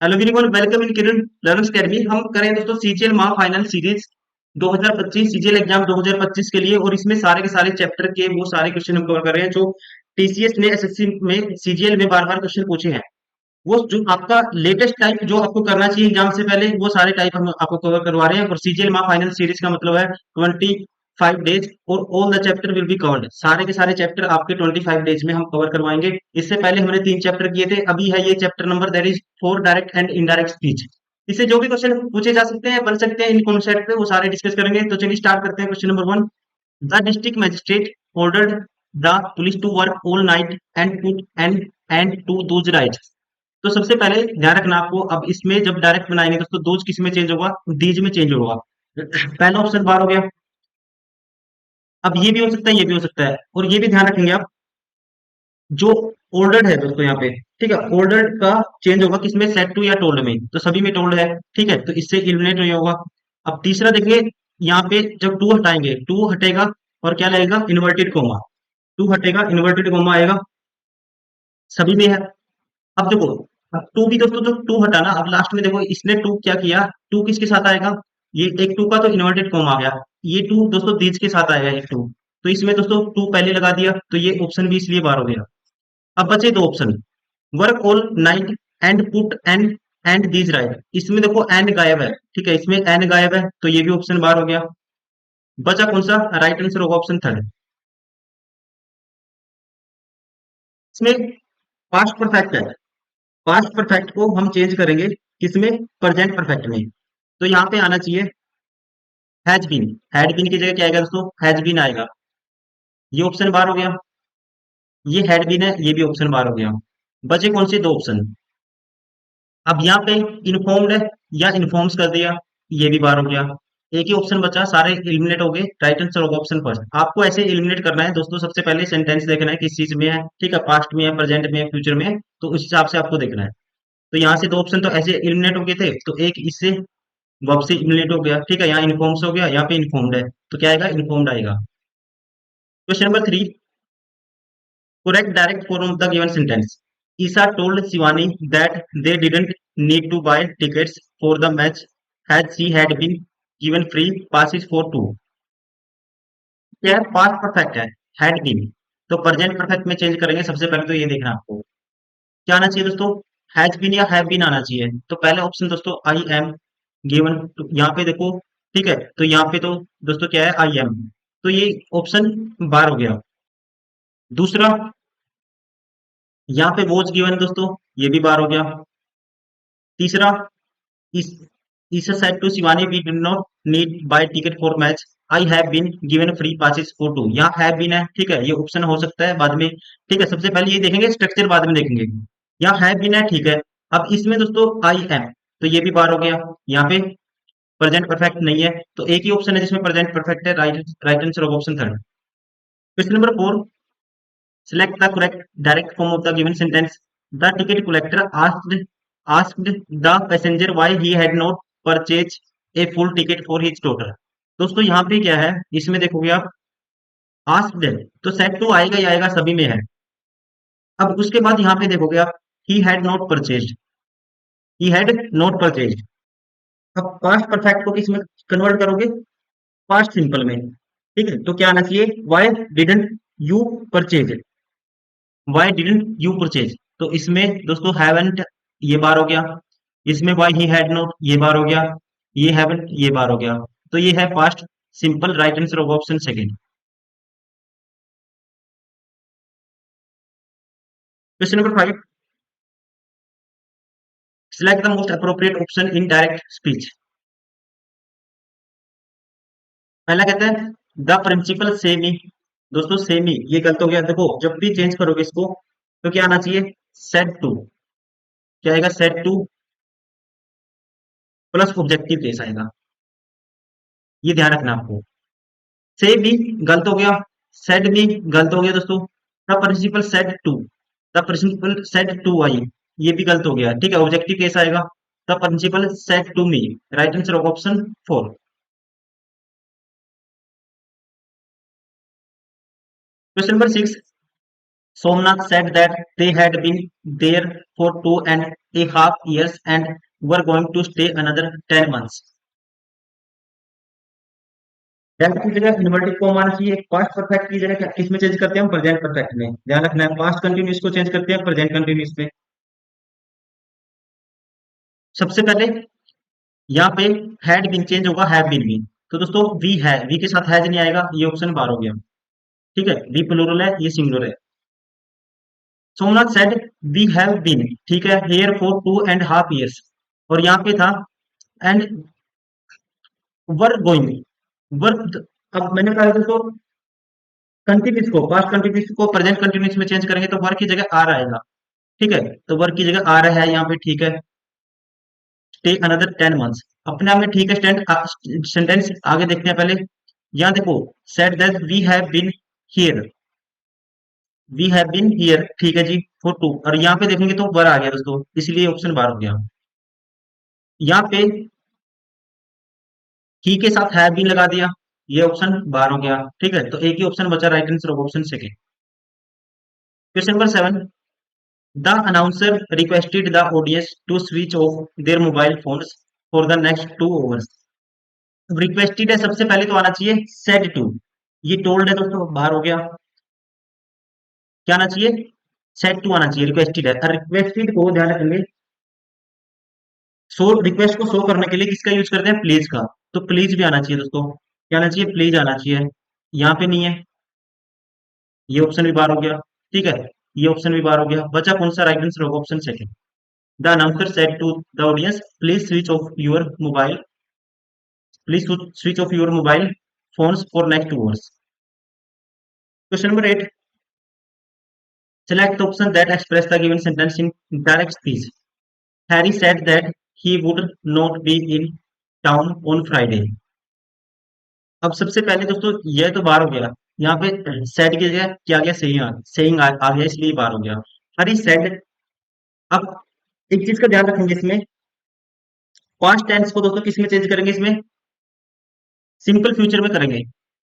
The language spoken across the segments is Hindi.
Hello everyone, welcome in Kiran learning academy. हम करें दोस्तों सीजीएल माह फाइनल सीरीज 2025 सीजीएल एग्जाम 2025 के लिए, और इसमें सारे के सारे चैप्टर के वो सारे क्वेश्चन हम कवर कर रहे हैं जो टीसीएस ने एसएससी में सीजीएल में बार बार क्वेश्चन पूछे हैं। वो जो आपका लेटेस्ट टाइप जो आपको करना चाहिए एग्जाम से पहले, वो सारे टाइप हम आपको कवर करवा रहे हैं। और सीजीएल माह फाइनल सीरीज का मतलब है 25 डेज और all the chapter will be covered. सारे के सारे चैप्टर आपके 25 डेज में हम कवर करवाएंगे। इससे पहले हमने 3 चैप्टर किए थे, अभी है ये chapter number, that is for direct and indirect speech. इससे जो भी क्वेश्चन पूछे जा सकते हैं, बन सकते हैं इन कॉन्सेप्ट पे, वो सारे डिस्कस करेंगे। तो चलिए स्टार्ट करते हैं। Question number 1, the district magistrate ordered the police to work all night and put an end to those riots। तो सबसे पहले ध्यान रखना आपको, अब इसमें जब डायरेक्ट बनाएंगे दोस्तों, दोज किस में चेंज होगा, दीज में चेंज होगा। पहला ऑप्शन बार हो गया। अब ये भी हो सकता है, ये भी हो सकता है, और ये भी ध्यान रखेंगे आप, जो ordered है दोस्तों यहाँ पे, ठीक है, ordered का चेंज होगा किसमें, सेट टू या टोल्ड में। तो सभी में टोल्ड है, ठीक है, तो इससे इलिमिनेट नहीं होगा। अब तीसरा देखिए, यहाँ पे जब टू हटाएंगे, टू हटेगा और क्या लगेगा, इन्वर्टेड कोमा। टू हटेगा, इन्वर्टेड कोमा आएगा, सभी में है। अब देखो, अब टू भी दोस्तों, जो टू हटाना, अब लास्ट में देखो इसने टू क्या किया, टू किसके साथ आएगा, ये एक टू का तो इन्वर्टेड कॉमा आ गया, ये टू दोस्तों दीज के साथ आएगा एक टू। तो इसमें दोस्तों टू पहले लगा दिया, तो ये ऑप्शन भी इसलिए बार हो गया। अब बचे दो option, work all night and put and these right. इसमें देखो एंड गायब है, ठीक है, इसमें एंड गायब है, तो ये भी ऑप्शन बार हो गया। बचा कौन सा, राइट आंसर होगा ऑप्शन थर्ड। इसमें पास्ट परफेक्ट है, पास्ट परफेक्ट को हम चेंज करेंगे किसमें, प्रेजेंट परफेक्ट में। तो यहाँ पे आना चाहिए हैज बीन, हैड बीन की जगह क्या आएगा दोस्तों, हैज बीन आएगा। ये ऑप्शन बार हो गया, ये हैड बीन है, ये भी ऑप्शन बार हो गया। बचे कौन से दो ऑप्शन, अब यहाँ पे इन्फॉर्म्ड है या इन्फॉर्म्स कर दिया, ये भी बार हो गया। एक ही ऑप्शन बचा, सारे एलिमिनेट हो गए, राइट आंसर होगा ऑप्शन फर्स्ट। आपको ऐसे एलिमिनेट करना है दोस्तों, सबसे पहले सेंटेंस देखना है किस चीज में है, ठीक है, पास्ट में है, प्रेजेंट में है, फ्यूचर में है, तो उस हिसाब से आपको देखना है। तो यहाँ से दो ऑप्शन तो ऐसे एलिमिनेट हो गए थे, तो एक इससे वापसी एलिमिनेट हो गया, ठीक है, यहाँ इन्फॉर्म्स हो गया, यहाँ पे इन्फॉर्म्ड है, तो क्या आएगा, इन्फॉर्म्ड आएगा। Question number 3, correct direct form of the given sentence. Isha told Shivani that they didn't need to buy tickets for the match as she had been given free passes for two। क्या है, पास्ट परफेक्ट है, हैड बीन, तो प्रेजेंट परफेक्ट में चेंज करेंगे। सबसे पहले तो ये देखना आपको क्या आना चाहिए दोस्तों, हैज बीन या हैव बीन आना चाहिए। तो पहला ऑप्शन दोस्तों आई एम गिवन, तो यहाँ पे देखो, ठीक है, तो यहाँ पे तो दोस्तों क्या है, आई एम, तो ये ऑप्शन बार हो गया। दूसरा, यहाँ पे वॉज गिवन दोस्तों, ये भी बार हो गया। तीसरा, इस Isa said to Shivani we did not need buy ticket for match, I have been given free passes for two. यहाँ हैव बीन है, ठीक है, ये ऑप्शन हो सकता है बाद में, ठीक है, सबसे पहले ये देखेंगे, स्ट्रक्चर बाद में देखेंगे। यहाँ हैव बीन है, ठीक है। अब इसमें दोस्तों आई एम, तो ये भी बार हो गया। यहाँ पे प्रेजेंट परफेक्ट नहीं है, तो एक ही ऑप्शन है जिसमें प्रेजेंट परफेक्ट है, right right answer of option third. Question number 4, select the correct direct form of the given sentence. The ticket collector asked the passenger why he had not purchased a full ticket for his daughter। दोस्तों यहाँ पे क्या है, इसमें देखोगे आप, आस्क्ड है, तो सेट टू आएगा ही आएगा, सभी में है। अब उसके बाद यहाँ पे देखोगे आप, he had not purchased, he had not purchased. अब पास्ट परफेक्ट को किस में कन्वर्ट करोगे, पास्ट सिंपल में, ठीक है, तो क्या आना चाहिए, Y didn't you purchase, Y didn't you purchase. तो इसमें दोस्तों हैवंट, ये बार हो गया। इसमें वाई ही हैड नॉट, ये बार हो गया। ये हैवंट, ये बार हो गया। तो ये है past simple, right answer of option second. Question number 5, select the most appropriate option in direct speech. पहला कहता है द प्रिंसिपल से मी, दोस्तों से मी ये गलत हो गया। देखो जब भी चेंज करोगे इसको, तो क्या आना चाहिए, सेड टू, क्या आएगा, said two plus objective case आएगा, ये ध्यान रखना आपको। से भी गलत हो गया, सेड भी गलत हो गया दोस्तों। The principal said to, the principal said to I, ये भी गलत हो गया, ठीक है, ऑब्जेक्टिव केस आएगा। The principal said to me, right answer of option four. Question number 6, Somnath said that they had been there for 2.5 years and were going to stay another 10 months. That की जगह इन्वर्टेड कॉमा आना चाहिए। पास्ट परफेक्ट की जगह क्या किसमें चेंज करते हैं हम? प्रेजेंट परफेक्ट में। ध्यान रखना है, पास्ट कंटिन्यूस को चेंज करते हैं प्रेजेंट कंटिन्यूस में। सबसे पहले यहाँ पे हैड बीन चेंज होगा हैव बीन भी। तो दोस्तों वी है, वी के साथ हैज नहीं आएगा, ये ऑप्शन बार हो गया। ठीक है, वी प्लूरल है, ये सिंगुलर है। Somnath said we have been, ठीक है, हियर फॉर 2.5 years, और यहाँ पे था एंड वर गोइंग, वर्क। अब मैंने कहा दोस्तों कंटिन्यूस को, पास्ट कंटिन्यूस को प्रेजेंट कंटिन्यूस में चेंज करेंगे तो वर्क की जगह आर आएगा। ठीक है, तो वर्क की जगह आर है यहाँ पे। ठीक है, स्टे अनदर 10 months अपने आप में ठीक है। सेंटेंस आगे देखते हैं पहले। यहाँ देखो, said that we have been here, we have been here, ठीक है जी, फॉर टू, और यहाँ पे देखेंगे तो वर आ गया दोस्तों, इसलिए ऑप्शन बार हो गया। यहाँ पे ही के साथ हैव बीन लगा दिया, ये ऑप्शन बार हो गया। ठीक है, तो एक ही ऑप्शन बचा right answer of option second. Question number 7, the announcer requested the audience to switch off their mobile phones for the next 2 hours। Requested है, सबसे पहले तो आना चाहिए सेड टू, ये टोल्ड है दोस्तों, बाहर हो गया। क्या आना चाहिए? सेड टू आना चाहिए, रिक्वेस्टेड है। रिक्वेस्टेड को ध्यान रखेंगे, शो रिक्वेस्ट को शो करने के लिए किसका यूज करते हैं? प्लीज का। तो प्लीज भी आना चाहिए दोस्तों, क्या आना चाहिए? प्लीज आना चाहिए। यहाँ पे नहीं है, ये ऑप्शन भी बार हो गया। ठीक है, ये ऑप्शन भी बार हो गया। बचा कौन सा? राइट आंसर होगा option second. The announcer said to the audience please switch off your mobile, please switch off your mobile phones for next 2 hours। Question number 8, select the option that express the given sentence in direct speech। Harry said that he would not be in town on Friday। अब सबसे पहले दोस्तों ये तो बार हो गया, यहाँ पे सेड की जगह क्या आ गया? सेइंग आ गया, इसलिए बार हो गया। हरी सेड। अब एक चीज का ध्यान रखेंगे इसमें, पास्ट टेंस को दोस्तों किस में चेंज करेंगे? इसमें सिंपल फ्यूचर में करेंगे।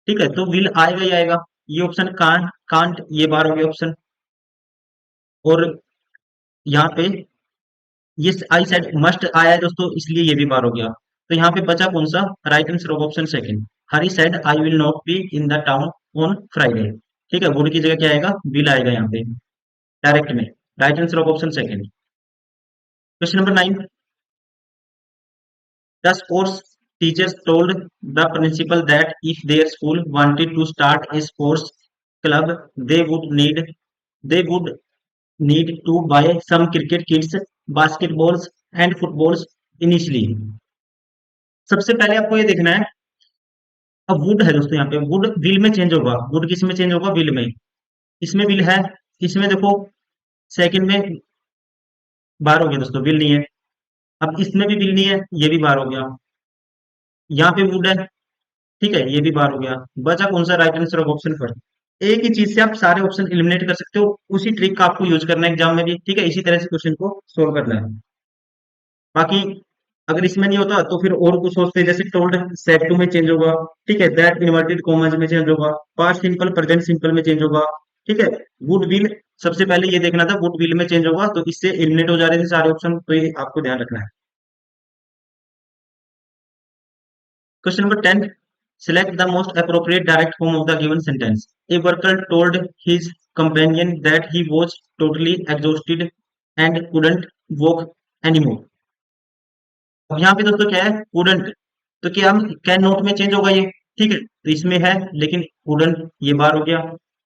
ठीक है, तो विल आएगा ही आएगा, ये ऑप्शन कांट, कांट ये बार हो गया ऑप्शन। और यहाँ पे ये आई सेड मस्ट आया है दोस्तों, इसलिए ये भी बार हो गया। तो यहाँ पे बचा कौन सा? Right answer of option second. Hari said I will not be in the town on Friday. ठीक है, वुड की जगह क्या आएगा? विल आएगा यहाँ पे डायरेक्ट में। Right answer of option second. Question number 9, the sports teachers told the principal that if their school wanted to start a sports club they would need to buy some cricket kits, basketballs and footballs initially. सबसे पहले आपको ये देखना है, अब वुड है दोस्तों, यहाँ पे वुड विल में चेंज होगा। वुड किस में चेंज होगा? विल में। इसमें विल है, इसमें देखो सेकंड में बार हो गया दोस्तों, विल नहीं है। अब इसमें भी विल नहीं है, ये भी बार हो गया। यहाँ पे वुड है, ठीक है, ये भी बार हो गया। बचा कौन सा? Right answer of option first. एक ही चीज से आप सारे ऑप्शन एलिमिनेट कर सकते हो, उसी ट्रिक का आपको यूज करना है एग्जाम में भी। ठीक है, इसी तरह से क्वेश्चन को सोल्व करना है। बाकी अगर इसमें नहीं होता तो फिर और कुछ सोचते हैं, जैसे टोल्ड सेड टू में चेंज होगा। ठीक है, दैट इन्वर्टेड कॉमास में चेंज होगा, पास्ट सिंपल प्रेजेंट सिंपल में चेंज होगा। ठीक है, वुड विल सबसे पहले ये देखना था, वुड विल में चेंज होगा, तो इससे एलिमिनेट हो जा रहे थे सारे ऑप्शन, तो ये आपको ध्यान रखना है। Question number 10, select the most appropriate direct form of the given sentence। A worker told his companion that he was totally exhausted and couldn't walk anymore। अब यहाँ पे दोस्तों क्या है? couldn't, तो क्या हम कैन नॉट में चेंज होगा ये। ठीक है, तो इसमें है, लेकिन couldn't ये बार हो गया,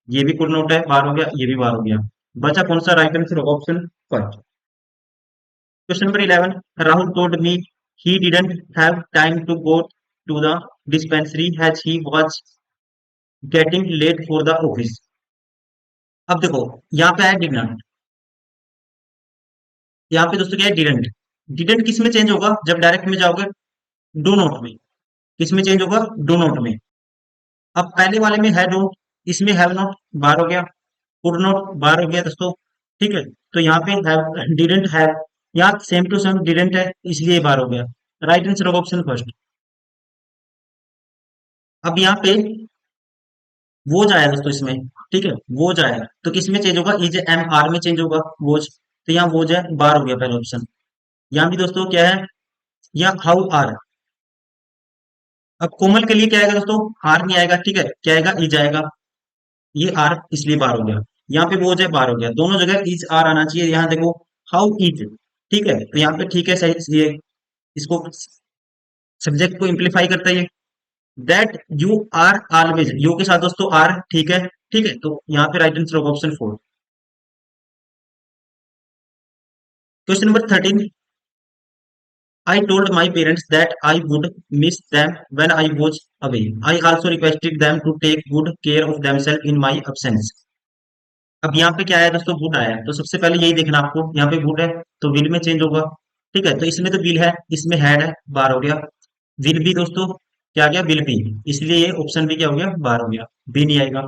ये भी could not है, बार हो गया, ये भी बार हो गया। बचा कौन सा? Right answer option first. Question number 11, Rahul told me he didn't have time to go to the dispensary as he was getting late for the office। अब देखो यहाँ पे है डिडंट, यहाँ पे दोस्तों क्या है? डिडंट। डिडंट किस में चेंज होगा? जब डायरेक्ट में जाओगे डू नॉट में। किस में चेंज होगा? डू नॉट में। अब पहले वाले में है डोंट, इसमें हैव नॉट, बार हो गया। कुड नॉट बार हो गया दोस्तों। ठीक है, तो यहाँ पे हैव, डिडंट हैव, यहाँ सेम टू सेम डिडंट है, इसलिए बार हो गया। Right answer of option first. अब यहाँ पे वो जाए दोस्तों इसमें, ठीक है, वो जाएगा तो किस में चेंज होगा, इज एम आर में चेंज होगा वोज। तो यहाँ वोज है, बार हो गया पहला ऑप्शन। यहाँ भी दोस्तों क्या है, यहाँ हाउ आर। अब कोमल के लिए क्या आएगा दोस्तों, आर नहीं आएगा, ठीक है, क्या आएगा, इज आएगा। ये आर इसलिए बार हो गया। यहाँ पे वो जो है बार हो गया, दोनों जगह इज आर आना चाहिए। यहाँ देखो हाउ इज, ठीक है, तो यहाँ पे ठीक है सही, ये इसको सब्जेक्ट को इम्प्लीफाई करता है ये। That you are always, you के साथ दोस्तों आर, ठीक है, ठीक है, तो यहाँ पे राइट आंसर होगा option 4। Question number 13, I told my parents that I would miss them when I was away. I also requested them to take good care of themselves in my absence. अब यहाँ पे क्या आया दोस्तों, वुड आया है, तो सबसे पहले यही देखना आपको, यहाँ पे वुड है तो विल में चेंज होगा। ठीक है, तो इसमें तो विल है, इसमें हैड है, बार हो गया। विल भी दोस्तों क्या आ गया, विल भी, इसलिए ये ऑप्शन भी क्या हो गया, बार हो गया, बी नहीं आएगा।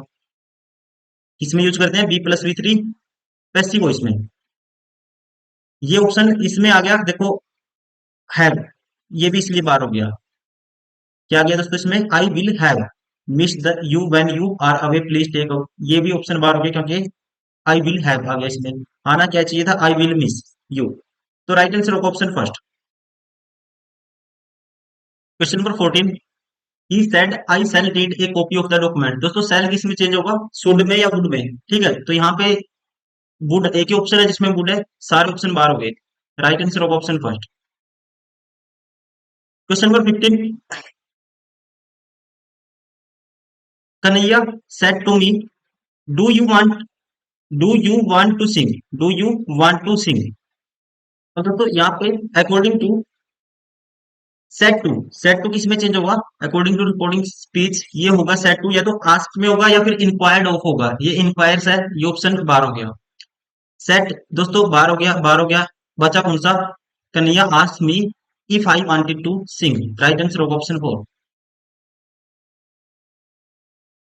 किसमें यूज करते हैं, B plus V three, passive voice में। ये ऑप्शन इसमें आ गया देखो, हैव, ये भी इसलिए बार हो गया। क्या गया दोस्तों इसमें, I will have missed you when you are away please take out, ये भी ऑप्शन बार हो गया क्योंकि आई विल हैव आ गया इसमें। आना क्या चाहिए था, आई विल मिस यू। तो राइट आंसर होगा option first. Question number 14, he said I shall read a copy of the document. दोस्तों सेल किस में चेंज होगा, शुड में या वुड में, ठीक है, तो यहाँ पे वुड एक ही ऑप्शन है जिसमें वुड है, सारे ऑप्शन बार हो गए। राइट आंसर होगा option first. Question number 15, Kanhaiya said to me, do you want, do you want to sing, do you want to sing. तो दोस्तों यहाँ पे अकॉर्डिंग टू सेट टू किस में चेंज होगा, अकॉर्डिंग टू रिपोर्टिंग स्पीच, ये होगा सेट टू या तो आस्क में होगा या फिर इंक्वायर्ड ऑफ होगा, ये इंक्वायर्स है, ये ऑप्शन बार हो गया। सेट दोस्तों बार हो गया, बार हो गया, बचा कौन सा, Kanhaiya ask me if I wanted to sing, right answer होगा option 4।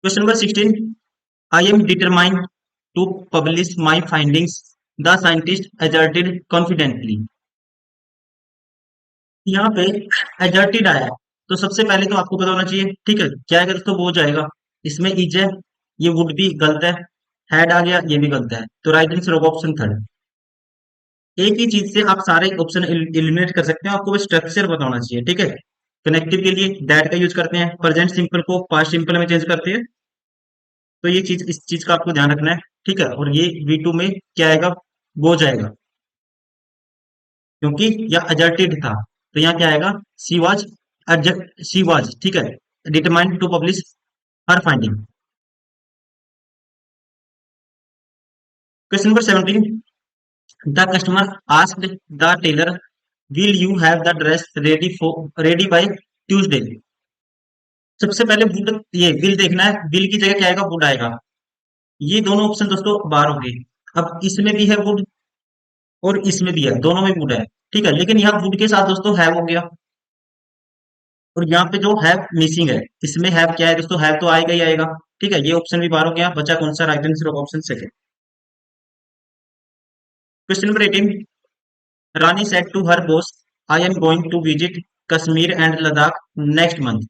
Question number 16, I am determined to publish my findings, the scientist asserted confidently. यहाँ पे एजर्टेड आया है, तो सबसे पहले तो आपको पता होना चाहिए, ठीक है, क्या आएगा दोस्तों, वो जाएगा, इसमें इज है, ये वुड भी गलत है, हैड आ गया, ये भी गलत है, तो राइट आंसर होगा ऑप्शन थर्ड। एक ही चीज से आप सारे ऑप्शन एलिमिनेट कर सकते हैं, आपको बस स्ट्रक्चर बताना चाहिए, ठीक है। कनेक्टिव के लिए दैट का यूज करते हैं, प्रेजेंट सिंपल को पास्ट सिंपल में चेंज करते हैं, तो ये चीज, इस चीज का आपको ध्यान रखना है, ठीक है। और ये V2 में क्या आएगा, वो जाएगा, क्योंकि यह अजर्टेड था, तो यहाँ क्या आएगा, सी वाज, सी वाज, ठीक है, determined to publish her finding. Question number 17, the customer asked the tailor will you have the dress ready by Tuesday. सबसे पहले वुड, ये विल देखना है, विल की जगह क्या आएगा, वुड आएगा। ये दोनों ऑप्शन दोस्तों बार हो गए। अब इसमें भी है वुड और इसमें भी है, दोनों में वुड है, ठीक है, लेकिन यहाँ वुड के साथ दोस्तों हैव हो गया, और यहाँ पे जो हैव मिसिंग है, इसमें हैव क्या है दोस्तों, हैव तो आएगा ही आएगा, ठीक है, ये ऑप्शन भी बार हो गया, बचा कौन सा, राइट आंसर होगा option second. Question number 18, Rani said to her boss I am going to visit Kashmir and Ladakh next month.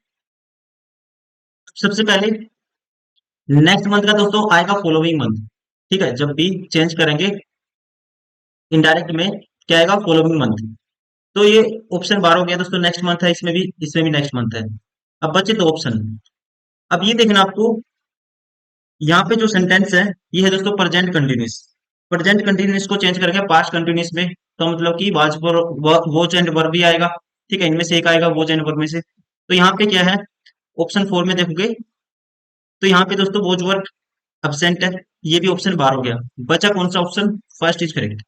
सबसे पहले नेक्स्ट मंथ का दोस्तों आएगा फॉलोइंग मंथ, ठीक है, जब भी चेंज करेंगे इनडायरेक्ट में क्या आएगा, फॉलोइंग मंथ, तो ये ऑप्शन बार हो गया दोस्तों, नेक्स्ट मंथ है, इसमें भी नेक्स्ट मंथ है। अब बचे दो ऑप्शन। अब ये देखना आपको, यहाँ पे जो सेंटेंस है ये है दोस्तों प्रेजेंट कंटिन्यूस, प्रेजेंट कंटिन्यूस को चेंज करके पास्ट कंटिन्यूस में, तो मतलब कि वाज पर वॉज एंड वर्ब भी आएगा, ठीक है, इनमें से एक आएगा वॉज एंड वर्ब में से। तो यहाँ पे क्या है, ऑप्शन 4 में देखोगे तो यहाँ पे दोस्तों वॉज वर्ब अब्सेंट है, ये भी ऑप्शन बार हो गया, बचा कौन सा option, first is correct.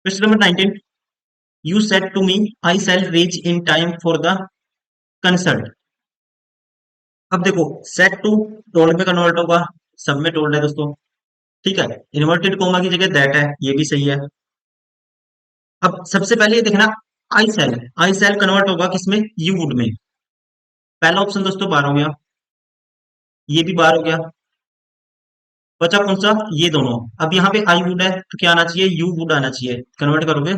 Question number 19, you said to me I shall reach in time for the concert. अब देखो सेट टू टोल्ड में कन्वर्ट होगा, सब में टोल्ड है दोस्तों, ठीक है, इन्वर्टेड कोमा की जगह दैट है, ये भी सही है। अब सबसे पहले ये देखना, आई सेल कन्वर्ट होगा किसमें, यू वुड में, पहला ऑप्शन दोस्तों बार हो गया, ये भी बार हो गया, बचा कौन सा, ये दोनों। अब यहाँ पे आई वुड है तो क्या आना चाहिए, यू वुड आना चाहिए, कन्वर्ट करोगे,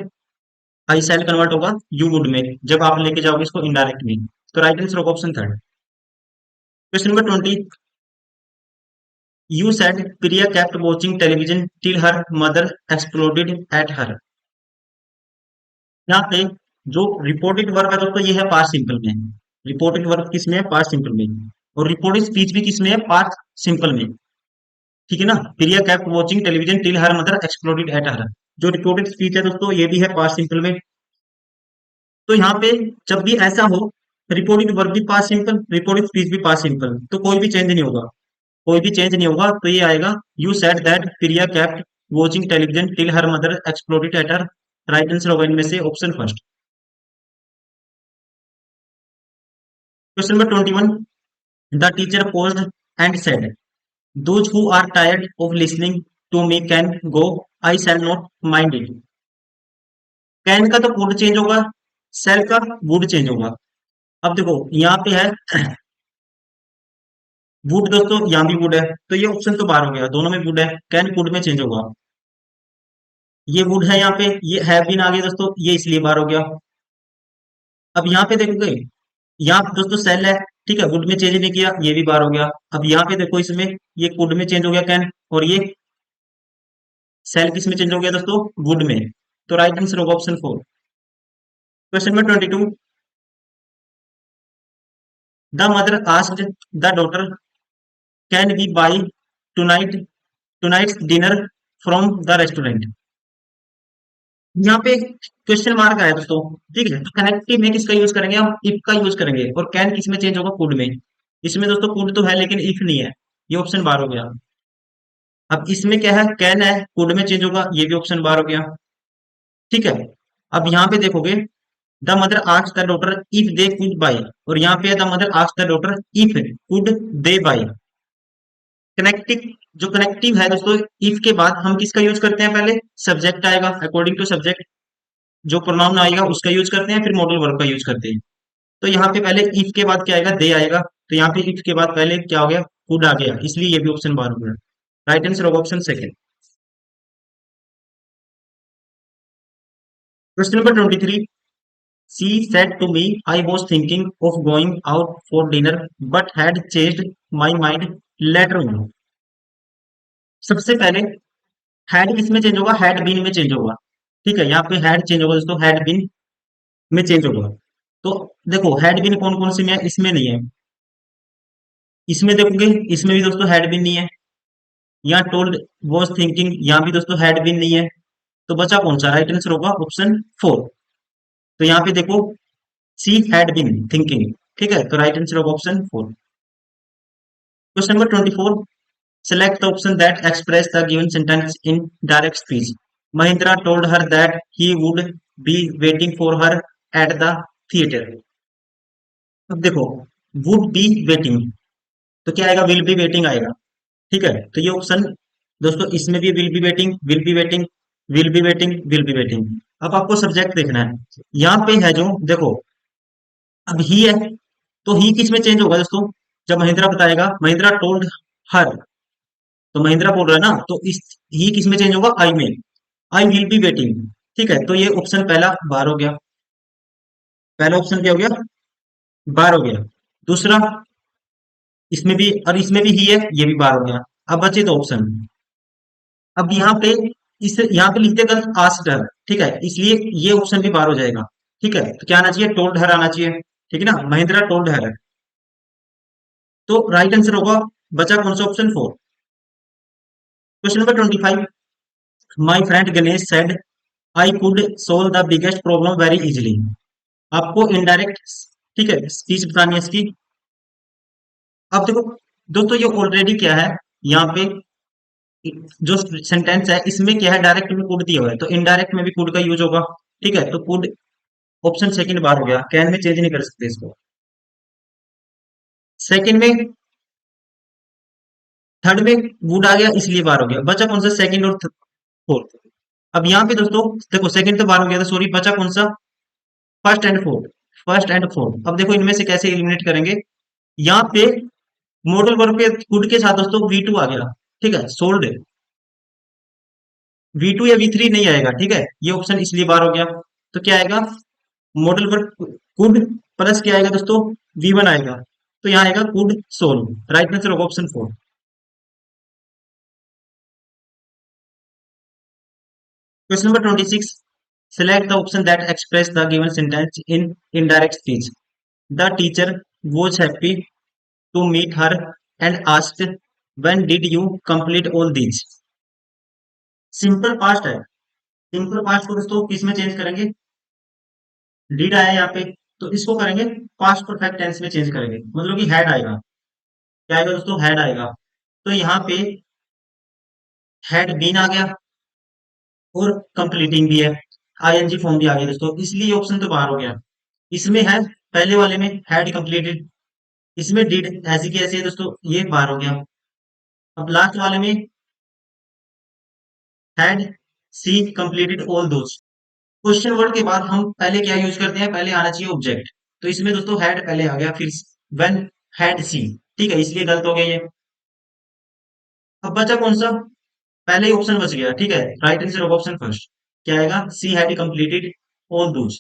आई सेल कन्वर्ट होगा यू वुड में जब आप लेके जाओगे इसको इनडायरेक्ट में, तो राइट आंसर होगा option third. Question number 20, you said Priya kept watching television till her mother exploded at her। यहाँ पे जो रिपोर्टेड वर्ब है दोस्तों ये है पास्ट सिंपल में। रिपोर्टेड वर्ब किस में है? पास्ट सिंपल में। और रिपोर्टेड स्पीच भी किस में है? पास्ट सिंपल में। ठीक है ना? प्रिया kept watching television till her mother exploded at her। जो रिपोर्टेड स्पीच है दोस्तों ये भी है पास्ट सिंपल में। तो यहाँ पे जब भी ऐसा हो, रिपोर्टेड वर्ब भी पास्ट सिंपल, रिपोर्टेड स्पीच भी पास्ट सिंपल, तो कोई भी चेंज नहीं होगा। कोई भी चेंज नहीं होगा, तो ये आएगा you said that Priya kept watching television till her mother exploded at her। Right answer होगा इनमें से option first. Question number 21। The teacher paused and said, those who are tired of listening to me can go, I shall not mind it। Can का तो वुड चेंज होगा, सेल का वुड चेंज होगा। अब देखो यहाँ पे है वुड दोस्तों, यहाँ भी वुड है, तो ये ऑप्शन तो बाहर हो गया, दोनों में वुड है, कैन कुड में चेंज होगा। ये वुड है यहाँ पे, ये हैव बीन आ गया दोस्तों, ये इसलिए बाहर हो गया। अब यहाँ पे देखोगे, यहाँ पे दोस्तों सेल है, ठीक है, वुड में चेंज नहीं किया, ये भी बाहर हो गया। अब यहाँ पे देखो इसमें ये कुड में चेंज हो गया कैन, और ये सेल किस में चेंज हो गया दोस्तों? वुड में। तो राइट आंसर होगा option four. Question number 22। The mother asked the daughter, can we buy tonight tonight's dinner from the restaurant. यहाँ पे क्वेश्चन मार्क आया दोस्तों, ठीक है, तो कनेक्टिव में किसका यूज करेंगे? हम इफ का यूज करेंगे, और कैन किस में चेंज होगा? कुड में। इसमें दोस्तों कुड तो है लेकिन इफ नहीं है, ये ऑप्शन बाहर हो गया। अब इसमें क्या है? कैन है, कुड में चेंज होगा, ये भी ऑप्शन बाहर हो गया। ठीक है, अब यहाँ पे देखोगे the mother asked the daughter if they could by, और यहाँ पे the mother asked the daughter if could they by. Connective, जो कनेक्टिव है दोस्तों, इफ के बाद हम किसका यूज करते हैं? पहले सब्जेक्ट आएगा, अकॉर्डिंग टू सब्जेक्ट जो प्रोनाउन आएगा उसका यूज करते हैं, फिर मॉडल वर्ब का यूज करते हैं। तो यहाँ पे पहले इफ के बाद क्या आएगा? दे आएगा, तो यहाँ पे इफ के बाद पहले क्या हो गया? कुड आ गया, इसलिए ये भी ऑप्शन बाहर हो गया। राइट आंसर होगा option second. Question number 23। She said to me, I was thinking of going out for dinner but had changed my mind later on. सबसे पहले हैड किस में चेंज होगा? हैड बीन में चेंज होगा। ठीक है, यहाँ पे हैड चेंज होगा दोस्तों, हैड बीन में चेंज होगा। तो देखो हैड बीन कौन कौन से में है? इसमें नहीं है। इसमें देखोगे, इसमें भी दोस्तों हैड बीन नहीं है। यहाँ टोल्ड वॉज थिंकिंग, यहाँ भी दोस्तों हैड बीन नहीं है। तो बचा कौन सा? राइट आंसर होगा ऑप्शन फोर। तो यहाँ पे देखो सी हैड बीन थिंकिंग, ठीक है, तो राइट आंसर होगा option four. Question number 24। Select the option that express the given sentence in direct speech. Mahindra told her that he would be waiting for her at the theatre. अब देखो वुड बी वेटिंग, तो क्या आएगा? विल बी वेटिंग आएगा। ठीक है, तो ये ऑप्शन दोस्तों, इसमें भी will be waiting, will be waiting, will be waiting, will be waiting. अब आपको सब्जेक्ट देखना है, यहाँ पे है जो देखो, अब ही है, तो ही किस में चेंज होगा दोस्तों? जब महिंद्रा बताएगा, महिंद्रा टोल्ड हर, तो महिंद्रा बोल रहा है ना, तो इस ही किस में चेंज होगा? आई में। I will be waiting. ठीक है, तो ये ऑप्शन पहला बाहर हो गया। पहला ऑप्शन क्या हो गया? बाहर हो गया। दूसरा, इसमें भी और इसमें भी ही है, ये भी बाहर हो गया। अब बचे दो ऑप्शन। अब यहाँ पे इस यहाँ पे लिखते गलत आस्क्ड हर, ठीक है, इसलिए ये ऑप्शन भी बाहर हो जाएगा। ठीक है, तो क्या आना चाहिए? टोल्ड हर आना चाहिए। ठीक है ना, महिंद्रा टोल्ड हर है। तो राइट आंसर होगा, बचा कौन सा? Option four. Question number 25। My friend Ganesh said, I could solve the biggest problem very easily. आपको इनडायरेक्ट, ठीक है, स्पीच बतानी है इसकी। अब देखो दोस्तों, ये ऑलरेडी क्या है, यहाँ पे जो सेंटेंस है इसमें क्या है? डायरेक्ट में कुड दिया हुआ है, तो इनडायरेक्ट में भी कुड का यूज होगा। ठीक है, तो कुड ऑप्शन सेकंड बार हो गया, कैन में चेंज नहीं कर सकते इसको। सेकंड में, थर्ड में वुड आ गया इसलिए बार हो गया। बचा कौन सा? सेकंड और फोर्थ। अब यहाँ पे दोस्तों देखो, सेकंड तो बार हो गया था, सॉरी, बचा कौन सा? First and fourth. First and fourth. अब देखो इनमें से कैसे एलिमिनेट करेंगे। यहाँ पे मॉडल वर्ब के कुड के साथ दोस्तों वी टू आ गया। ठीक है, सोल्ड, वी टू या वी थ्री नहीं आएगा। ठीक है, ये ऑप्शन इसलिए बार हो गया। तो क्या आएगा? मॉडल वर्ब कुड प्लस क्या आएगा दोस्तों? वी वन आएगा, तो यहाँ आएगा कुड सोल्व। राइट आंसर होगा option four. Question number 26, select the option that express the given sentence in indirect speech. The teacher was happy to meet her and asked, when did you complete all these? Simple past है। सिंपल पास्ट को दोस्तों किस में चेंज करेंगे? डिड आया यहाँ पे, तो इसको करेंगे पास्ट परफेक्ट टेंस में चेंज करेंगे, मतलब कि हैड आएगा। क्या आएगा दोस्तों? हैड आएगा। तो यहाँ पे हैड बीन आ गया और कंप्लीटिंग भी है, आईएनजी फॉर्म भी आ गया दोस्तों, इसलिए ऑप्शन तो बाहर हो गया। इसमें है, पहले वाले में हैड कंप्लीटेड, इसमें डिड ऐसी की ऐसी है दोस्तों, ये बाहर हो गया। अब लास्ट वाले में had she completed all those. Question word के बाद हम पहले क्या यूज करते हैं? पहले आना चाहिए ऑब्जेक्ट। तो इसमें दोस्तों हैड पहले आ गया, फिर व्हेन हैड सी, ठीक है, इसलिए गलत हो गया ये। अब बचा कौन सा? पहले ही ऑप्शन बच गया, ठीक है, right answer of option first क्या आएगा? She had completed all those.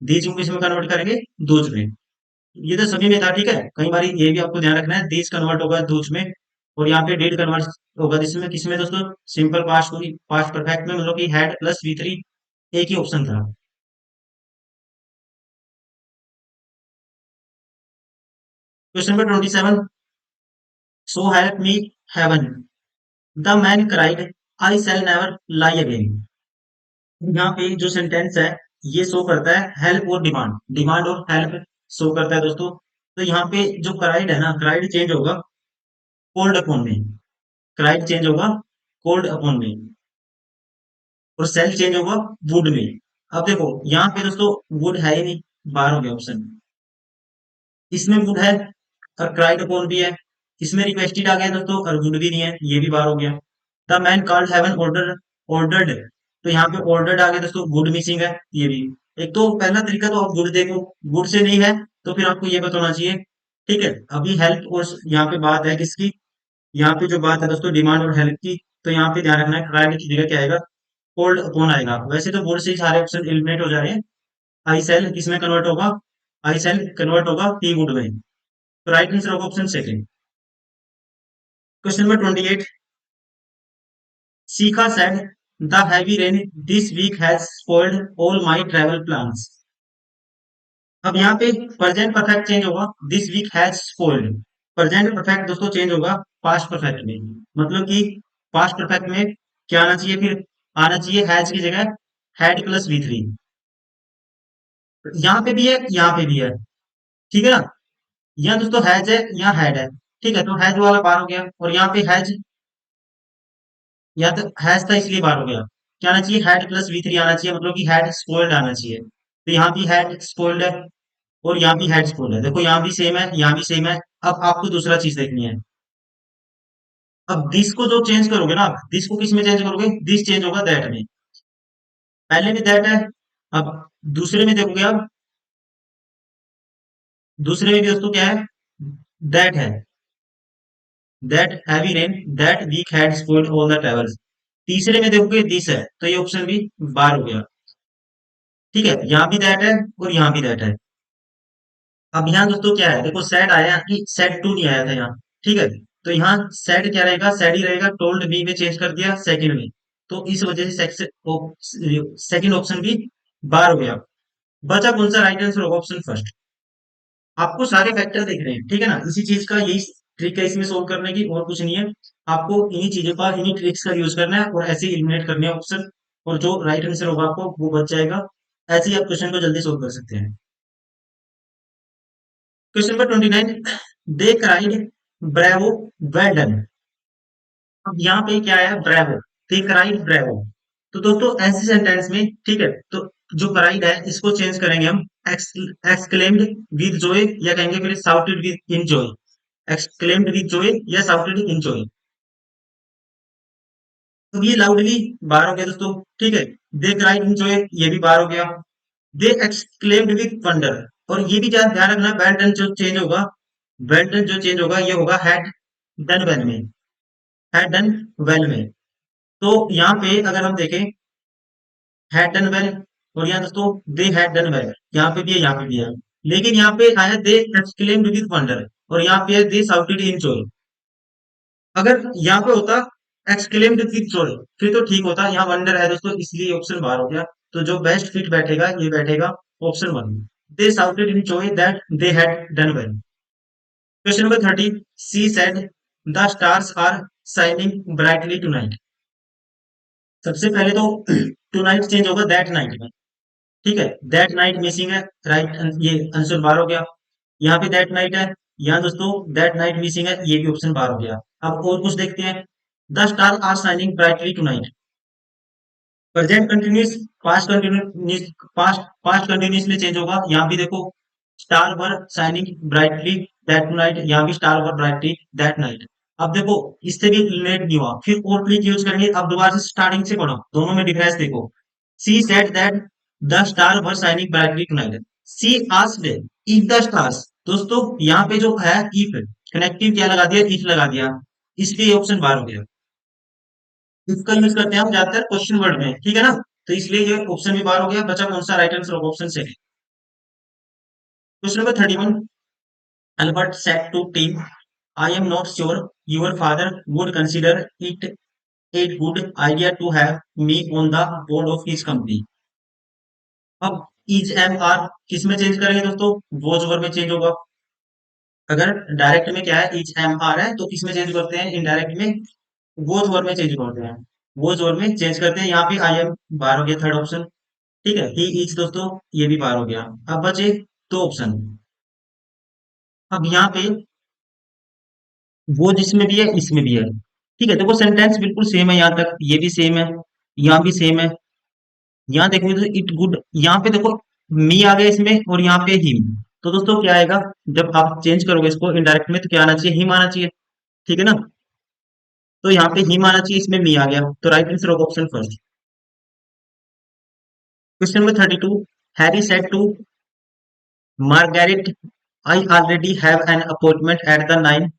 These को किसमें कन्वर्ट करेंगे? दोज में। ये तो सभी में था, ठीक है, कई बार ये भी आपको ध्यान रखना है, दीज कन्वर्ट होगा दोज में, और यहाँ पे डिड कन्वर्ट होगा इसमें किसमें दोस्तों? सिंपल पास्ट होगी, पास्ट परफेक्ट में, मतलब कि हैड प्लस V3 एक ही ऑप्शन था। Question number 27, so help me heaven, the man cried, I shall never lie again. यहाँ पे जो सेंटेंस है ये शो करता है हेल्प और डिमांड, डिमांड और हेल्प शो करता है दोस्तों। तो यहाँ पे जो क्राइड है ना, क्राइड चेंज होगा कोल्ड अपॉन में, क्राइड चेंज होगा कोल्ड अपॉन में, और सेल चेंज होगा वुड में। अब देखो यहाँ पे दोस्तों वुड है ही नहीं, बाहर हो गया ऑप्शन। इसमें वुड है और क्राइड अपॉन भी है, इसमें रिक्वेस्टेड आ गया दोस्तों और वुड भी नहीं है, ये भी बाहर हो गया। The man called heaven order, ordered, तो यहाँ पे ऑर्डर्ड आ गया दोस्तों, वुड मिसिंग है, ये भी। एक तो पहला तरीका तो आप वुड देखो, वुड से नहीं है तो फिर आपको ये बताना चाहिए, ठीक है। अभी हेल्प और यहाँ पे बात है किसकी? यहाँ पे जो बात है दोस्तों डिमांड और हेल्प की, तो यहाँ पे ध्यान रखना है क्राइड की जगह क्या आएगा? कोल्ड अपॉन आएगा। वैसे तो वुड से ही सारे ऑप्शन एलिमिनेट हो जा रहे हैं। आई सेल किसमें कन्वर्ट होगा? आई सेल कन्वर्ट होगा टी वुड में। तो राइट आंसर होगा option second. Question number 28, Shikha said the heavy rain this week has spoiled all my travel plans. अब यहाँ पे प्रेजेंट परफेक्ट चेंज होगा, this week has spoiled. Present perfect दोस्तों चेंज होगा पास्ट परफेक्ट में, मतलब कि पास्ट परफेक्ट में क्या आना चाहिए? फिर आना चाहिए हैज की जगह हैड प्लस V3। यहाँ पे भी है, यहाँ पे भी है, ठीक है ना। यहाँ दोस्तों हैज है, यहाँ हैड है, ठीक है, तो हैज वाला पार हो गया, और यहाँ पे हैज, यहाँ तो हैज था इसलिए बार हो गया। क्या आना चाहिए? हैड प्लस V3 आना चाहिए, मतलब कि हैड स्पॉइल्ड आना चाहिए। तो यहाँ भी हैड स्पॉइल्ड है और यहाँ भी हैड स्पॉइल्ड है, देखो यहाँ भी सेम है, यहाँ भी सेम है। अब आपको दूसरा चीज देखनी है। अब दिस को जो चेंज करोगे ना, दिस को किस में चेंज करोगे? दिस चेंज होगा दैट में, पहले में दैट है। अब दूसरे में देखोगे, अब दूसरे में भी दोस्तों क्या है? दैट है, that heavy rain that week had spoiled all the travels. तीसरे में देखोगे दिस है, तो ये ऑप्शन भी बार हो गया, ठीक है, यहाँ भी दैट है और यहाँ भी दैट है। अब यहाँ दोस्तों क्या है? देखो सेड आया कि सेड टू नहीं आया था यहाँ, ठीक है, तो यहाँ सेड क्या रहेगा? सेड ही रहेगा, टोल्ड मी में चेंज कर दिया सेकंड में, तो इस वजह से सेकंड ऑप्शन भी बार हो गया। बचा कौन सा? राइट आंसर होगा ऑप्शन फर्स्ट। आपको सारे फैक्टर देख रहे हैं, ठीक है ना, इसी चीज का यही ट्रिक है इसमें सोल्व करने की, और कुछ नहीं है। आपको इन्हीं चीजों का, इन्हीं ट्रिक्स का यूज करना है और ऐसे एलिमिनेट करने हैं ऑप्शन, और जो राइट आंसर होगा आपको वो बच जाएगा। ऐसे ही आप क्वेश्चन को जल्दी सोल्व कर सकते हैं। Question number 29, they cried bravo well done. अब यहाँ पे क्या है? Bravo, they cried bravo. तो दोस्तों ऐसे सेंटेंस में, ठीक है, तो जो क्राइड है इसको चेंज करेंगे हम एक्सक्लेम्ड विद जॉय, या कहेंगे फिर shouted with in joy. Exclaimed with Joy या साउटेड इन जॉय। तो ये लाउडली बाहर हो गया दोस्तों, ठीक है। दे क्राइड इन जॉय, ये भी बाहर हो गया। दे एक्सक्लेम्ड विद वंडर, और ये भी ध्यान ध्यान रखना, वेल डन जो चेंज होगा, वेल डन जो चेंज होगा ये होगा हैड डन वेल में, हैड डन वेल में। तो यहाँ पे अगर हम देखें हैड डन वेल, और यहाँ दोस्तों दे हैड डन वेल, यहाँ पे भी है, यहाँ पे भी है, लेकिन यहाँ पे आया दे एक्सक्लेम्ड विद वंडर, और यहाँ पे है दे साउटेड इन जॉय। अगर यहाँ पे होता एक्सक्लेम्ड विद जॉय, फिर तो ठीक होता, यहाँ वंडर है दोस्तों इसलिए ऑप्शन बाहर हो गया। तो जो बेस्ट फिट बैठेगा ये बैठेगा option one. They shouted in joy that they had done well. Question number 30, she said the stars are shining brightly tonight. सबसे पहले तो टुनाइट चेंज होगा दैट नाइट में, ठीक है, दैट नाइट मिसिंग है, राइट, ये आंसर बार हो गया। यहाँ पे दैट नाइट है, यहाँ दोस्तों दैट नाइट मिसिंग है, ये भी ऑप्शन बार हो गया। अब और कुछ देखते हैं। The star are shining brightly tonight, present continuous, past continuous, past continuous में चेंज होगा। यहाँ भी देखो star were shining brightly that night, यहाँ भी star were brightly that night. अब देखो इससे भी रिलेट नहीं हुआ, फिर और क्लिक यूज करेंगे। अब दोबारा से स्टार्टिंग से पढ़ो, दोनों में डिफरेंस देखो। She said that the star were shining brightly tonight, she asked if the stars. दोस्तों यहाँ पे जो है इफ, कनेक्टिव क्या लगा दिया, इफ लगा दिया, इसलिए ऑप्शन बार हो गया। इसका यूज करते हैं हम ज्यादातर क्वेश्चन वर्ड में, ठीक है ना, तो इसलिए ये ऑप्शन भी बार हो गया। बचा कौन सा, राइट आंसर ऑफ ऑप्शन से। Question number 31, Albert said to Tim, I am not sure your father would consider it a good idea to have me on the board of his company. अब इज एम आर किस में चेंज करेंगे दोस्तों, वॉज ओवर में चेंज होगा। अगर डायरेक्ट में क्या है, इज एम आर है, तो किस में चेंज करते हैं, इनडायरेक्ट में वॉज ओवर में चेंज करते हैं। वॉज ओवर में चेंज करते हैं, यहाँ पे आई एम बार हो गया थर्ड ऑप्शन, ठीक है। ही इज दोस्तों ये भी बार हो गया। अब बचे दो ऑप्शन। अब यहाँ पे वो जिसमें भी है इसमें भी है, ठीक है, देखो सेंटेंस बिल्कुल सेम है, यहाँ तक ये भी सेम है, यहाँ भी सेम है। यहाँ देखोगे तो इट गुड, यहाँ पे देखो मी आ गया इसमें और यहाँ पे हिम। तो दोस्तों क्या आएगा, जब आप चेंज करोगे इसको इनडायरेक्ट में, तो क्या आना चाहिए, हिम आना चाहिए, ठीक है ना। तो यहाँ पे हिम आना चाहिए, इसमें मी आ गया, तो right answer of option first. Question number 32, Harry said to Margaret, I already have an appointment at the 9,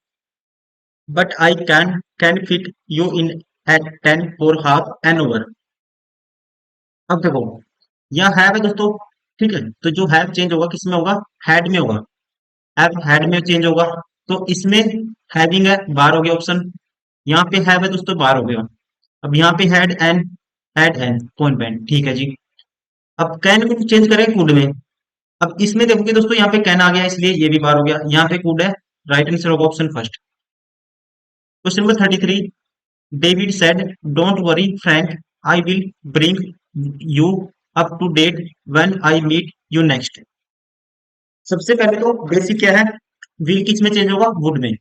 but I can fit you in at 10 for half an hour. अब देखो यहाँ हैव है दोस्तों, ठीक है, तो जो हैव चेंज होगा किस में होगा, हैड में होगा। हैव हैड में चेंज होगा, तो इसमें हैविंग है, बार हो गया ऑप्शन। यहाँ पे हैव है दोस्तों, बार हो गया। अब यहाँ पे हैड एन अपॉइंटमेंट, ठीक है जी। अब कैन को चेंज करें कुड में। अब इसमें देखोगे दोस्तों यहाँ पे कैन आ गया, इसलिए ये भी बार हो गया। यहाँ पे कुड है, right answer of option first. Question number 33, David said don't worry Frank, I will bring you up to date when I meet you next. सबसे पहले तो बेसिक क्या है, विल किस में चेंज होगा, वुड में,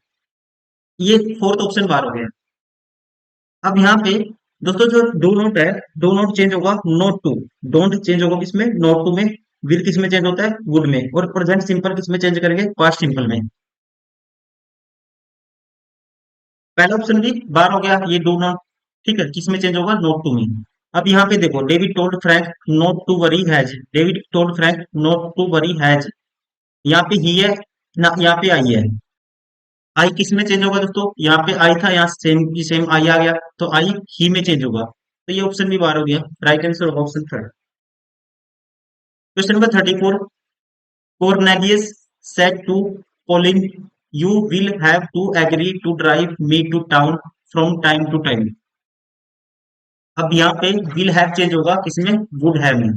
ये फोर्थ ऑप्शन बार हो गया। अब यहाँ पे दोस्तों जो डू नॉट है, डू नॉट चेंज होगा नोट टू, डोंट चेंज होगा किसमें, नोट टू में। विल किस में चेंज होता है, वुड में। और प्रेजेंट सिंपल किस में चेंज करेंगे, पास्ट सिंपल में। पहला ऑप्शन भी बार हो गया, ये डू नॉट, ठीक है, किस में चेंज होगा, नोट टू में। अब यहाँ पे देखो David told Frank not to worry has, David told Frank not to worry has, यहाँ पे ही है ना, यहाँ पे आई है। आई किस में चेंज होगा दोस्तों, यहाँ पे आई था, यहाँ सेम की सेम आई आ गया, तो आई ही में चेंज होगा, तो ये ऑप्शन भी बार हो गया, right answer of option third. Question number 34, Cornelius said to Pauline, you will have to agree to drive me to town from time to time। अब यहाँ पे विल हैव चेंज होगा किसमें, वुड हैव में।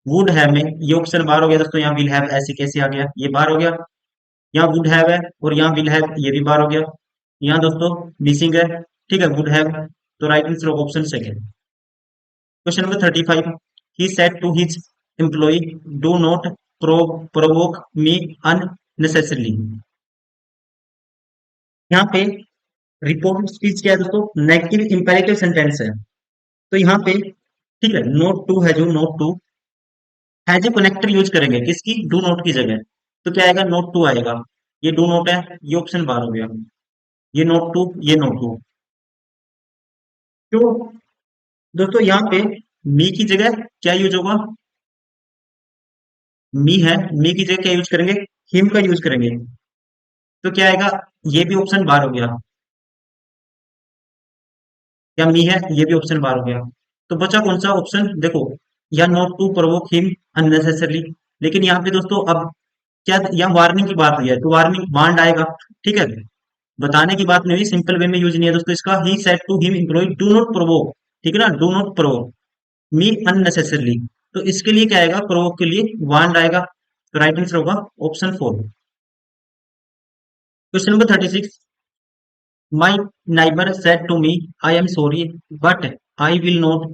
वुड हैव में ये ऑप्शन बार हो गया दोस्तों, यहाँ विल हैव ऐसे कैसे आ गया, ये बार हो गया। यहाँ वुड हैव है और यहाँ विल हैव, ये भी बार हो गया। यहाँ दोस्तों मिसिंग है, ठीक है, वुड हैव, तो right answer of option second. Question number 35, he said to his employee do not provoke me unnecessarily। यहाँ पे रिपोर्ट स्पीच क्या है दोस्तों, नेगेटिव इंपेरेटिव सेंटेंस है। तो यहाँ पे ठीक है, नोट टू है जो, not to as a connector use करेंगे किसकी, डू नोट की जगह, तो क्या आएगा, नोट टू आएगा। ये डू नोट है, ये ऑप्शन बार हो गया, ये नोट टू, ये नोट टू। तो दोस्तों यहाँ पे मी की जगह क्या यूज होगा, मी है, मी की जगह क्या यूज करेंगे, हिम का यूज करेंगे, तो क्या आएगा, ये भी ऑप्शन बार हो गया। क्या मी है, ये भी ऑप्शन बार हो गया। तो बचा कौन सा ऑप्शन, देखो या not to provoke him unnecessarily, लेकिन यहाँ पे दोस्तों अब क्या, यहाँ वार्निंग की बात हुई है, तो वार्निंग वांड आएगा, ठीक है। बताने की बात नहीं हुई, सिंपल वे में यूज नहीं है दोस्तों इसका। He said to him employ do not provoke, ठीक है ना, do not provoke me unnecessarily. तो इसके लिए क्या आएगा, प्रोवोक के लिए वांड आएगा। तो राइट आंसर होगा option 4। Question number 36, my neighbour said to me I am sorry but I will not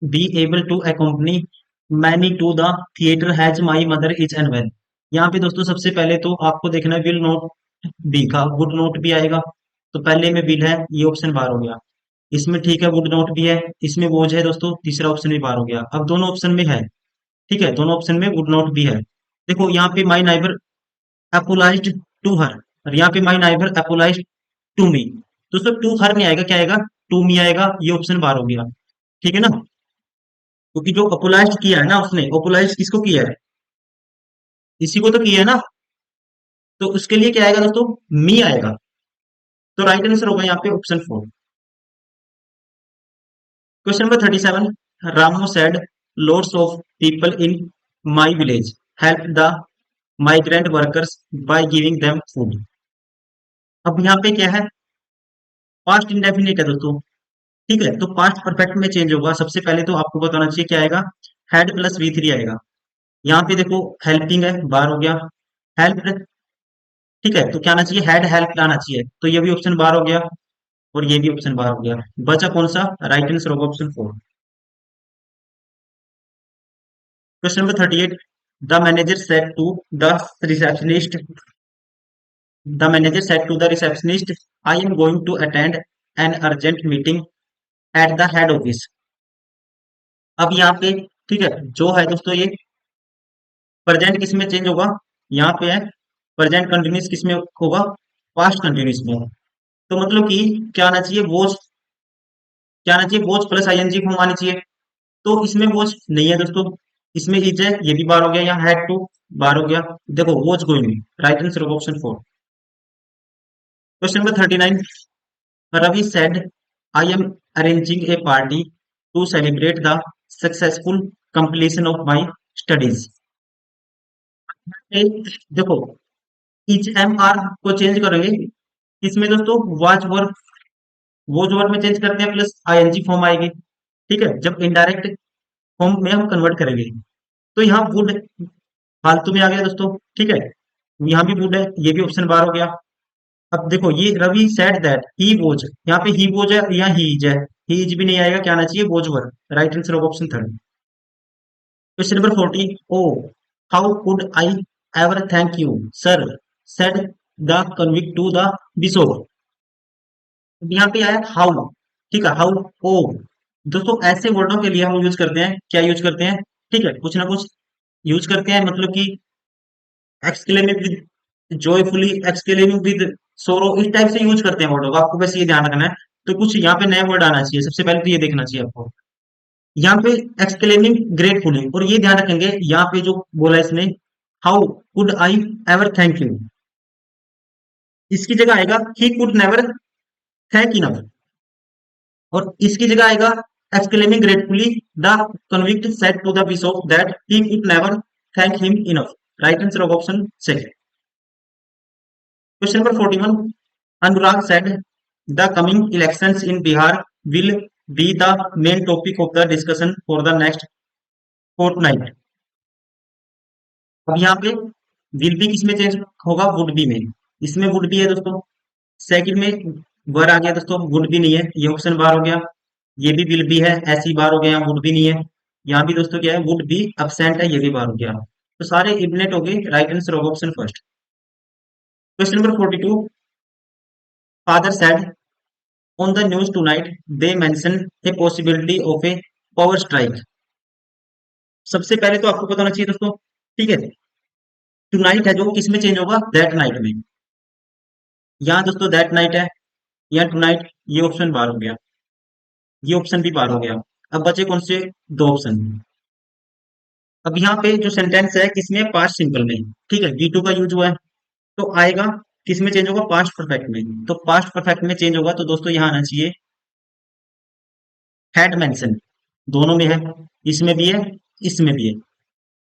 be able to accompany many to the theatre has my mother is unwell. यहाँ पे दोस्तों सबसे पहले तो आपको देखना है विल नॉट बी का वुड नॉट भी आएगा। तो पहले में विल है, ये ऑप्शन बार हो गया। इसमें ठीक है वुड नॉट भी है, इसमें वोज है दोस्तों, तीसरा ऑप्शन भी बार हो गया। अब दोनों ऑप्शन में है, ठीक है, दोनों ऑप्शन में वुड नॉट भी है। देखो यहाँ पे माई नाइबर अपोलाइज्ड टू हर, और यहाँ पे माई नाइबर अपोलाइज्ड टू मी। दोस्तों टू हर नहीं आएगा, क्या आएगा, टू मी आएगा। ये ऑप्शन बार हो गया, ठीक है ना, क्योंकि जो अपोलाइज किया है ना, उसने अपोलाइज किसको किया है, इसी को तो किया है ना। तो उसके लिए क्या आएगा दोस्तों, मी आएगा। तो राइट आंसर होगा यहाँ पे ऑप्शन 4। क्वेश्चन नंबर 37, रामो said lots of people in my village help the migrant workers by giving them food। अब यहाँ पे क्या है, पास्ट इंडेफिनिट है दोस्तों, ठीक है, तो पास्ट परफेक्ट में चेंज होगा। सबसे पहले तो आपको बताना चाहिए क्या आएगा, हैड प्लस V3 आएगा। यहाँ पे देखो हेल्पिंग है, बार हो गया, हेल्प, ठीक है, तो क्या आना चाहिए, हैड हेल्प आना चाहिए। तो ये भी ऑप्शन बार हो गया, और ये भी ऑप्शन बार हो गया। बचा कौन सा, राइट आंसर होगा option 4। Question number 38, the manager said to the receptionist, the manager said to the receptionist I am going to attend an urgent meeting at the head office. अब यहाँ पे ठीक है, जो है दोस्तों ये प्रेजेंट किस में चेंज होगा, यहाँ पे है प्रेजेंट कंटिन्यूस किस में होगा, पास्ट कंटिन्यूस में। तो मतलब कि क्या आना चाहिए, वॉज, क्या आना चाहिए, वॉज प्लस आईएनजी फॉर्म आनी चाहिए। तो इसमें वॉज नहीं है दोस्तों, इसमें इज है, ये भी बार हो गया, यहाँ हैड टू बार हो गया। देखो वॉज गोइंग, राइट आंसर होगा option 4। Question number 39, Ravi said I am arranging a party to celebrate the successful completion of my studies. देखो इच एम आर को चेंज करेंगे, इसमें दोस्तों वाज वर्ब, वो जो वर्ब में चेंज करते हैं प्लस आईएनजी फॉर्म आएगी, ठीक है, जब इनडायरेक्ट फॉर्म में हम कन्वर्ट करेंगे। तो यहाँ वुड फालतू में आ गया दोस्तों, ठीक है, यहाँ भी वुड है, ये भी ऑप्शन बार हो गया। अब देखो ये Ravi said that he was, यहाँ पे ही वोज है, यहाँ ही इज है, ही इज भी नहीं आएगा, क्या आना चाहिए, वोज वर। राइट आंसर होगा option 3। Question number 40, oh how could I ever thank you sir said the convict to the bishop. यहाँ पे आया हाउ, ठीक है, हाउ, ओ। दोस्तों ऐसे वर्डों के लिए हम यूज करते हैं, क्या यूज करते हैं, ठीक है, कुछ ना कुछ यूज करते हैं, मतलब कि एक्सक्लेमिंग विद जॉयफुली, एक्सक्लेमिंग विद सोरो, इस टाइप से यूज करते हैं वर्डों को, आपको बस ये ध्यान रखना है। तो कुछ यहाँ पे नया वर्ड आना चाहिए, सबसे पहले तो ये देखना चाहिए आपको। यहाँ पे एक्सक्लेमिंग ग्रेटफुली, और ये ध्यान रखेंगे यहाँ पे जो बोला इसने, how could I ever thank you, इसकी जगह आएगा he could never thank enough, और इसकी जगह आएगा exclaiming gratefully the convict said to the bishop that he could never thank him enough. Right answer of option second. Question number 41, Anurag said the coming elections in Bihar will be the main topic of the discussion for the next fortnight. अब यहाँ पे विल बी किस में चेंज होगा, वुड बी में। इसमें वुड बी है दोस्तों, सेकंड में वर आ गया दोस्तों, वुड बी नहीं है, ये ऑप्शन बार हो गया। ये भी विल बी है, ऐसी बार हो गया, वुड बी नहीं है। यहाँ भी दोस्तों क्या है, वुड बी absent है, ये भी बार हो गया। तो सारे इग्नेट हो गए, राइट आंसर होगा option first. Question number 42, father said on the news tonight they mention a possibility of A power strike. सबसे पहले तो आपको पता होना चाहिए दोस्तों, ठीक है, टुनाइट है जो किसमें चेंज होगा, दैट नाइट में। यहाँ दोस्तों दैट नाइट है, यहाँ टुनाइट, ये ऑप्शन बार हो गया, ये ऑप्शन भी बार हो गया। अब बचे कौन से, दो ऑप्शन। अब यहाँ पे जो सेंटेंस है किसमें, पास्ट सिंपल में, ठीक है, वी टू का यूज हुआ है, तो आएगा किसमें चेंज होगा, पास्ट परफेक्ट में। तो पास्ट परफेक्ट में चेंज होगा, तो दोस्तों यहाँ आना चाहिए हैड मेंशन, दोनों में है, इसमें भी है, इसमें भी है।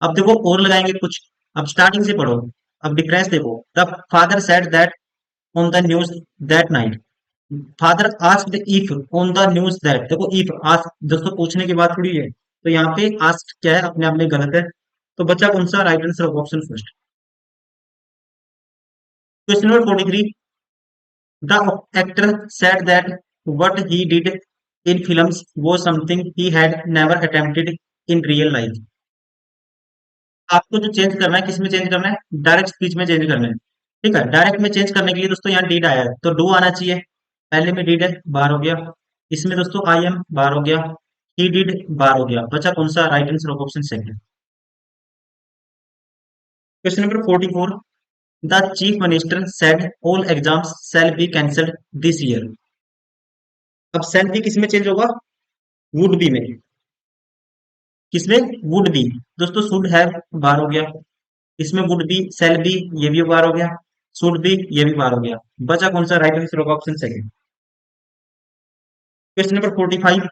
अब देखो और लगाएंगे कुछ, अब स्टार्टिंग से पढ़ो, अब डिफरेंस देखो, the father said that on the news that night. Father asked if on the news that, देखो इफ आस्क दोस्तों पूछने की बात थोड़ी है, तो यहाँ पे आस्क क्या है, अपने आप में गलत है। तो बच्चा कौन सा, right answer of option first. Question number 43, the actor said that what he did in films was something he had never attempted in real life. आपको जो चेंज करना है, किस में चेंज करना है, डायरेक्ट स्पीच में चेंज करना है। ठीक है, डायरेक्ट में चेंज करने के लिए दोस्तों यहाँ डीड आया है तो डू आना चाहिए। पहले में डीड है, बार हो गया। इसमें दोस्तों आई एम, बार हो गया। ही डिड, बार हो गया। बचा कौन सा, right answer of option second. Question number 44, the chief minister said all exams shall be cancelled this year. अब शैल बी किस में चेंज होगा, वुड बी में। किसमें, वुड बी। दोस्तों शुड हैव, बार हो गया। इसमें वुड बी, शैल बी, ये भी बार हो गया। शुड बी, ये भी बार हो गया। बचा कौन सा, right answer of option second. Question number 45,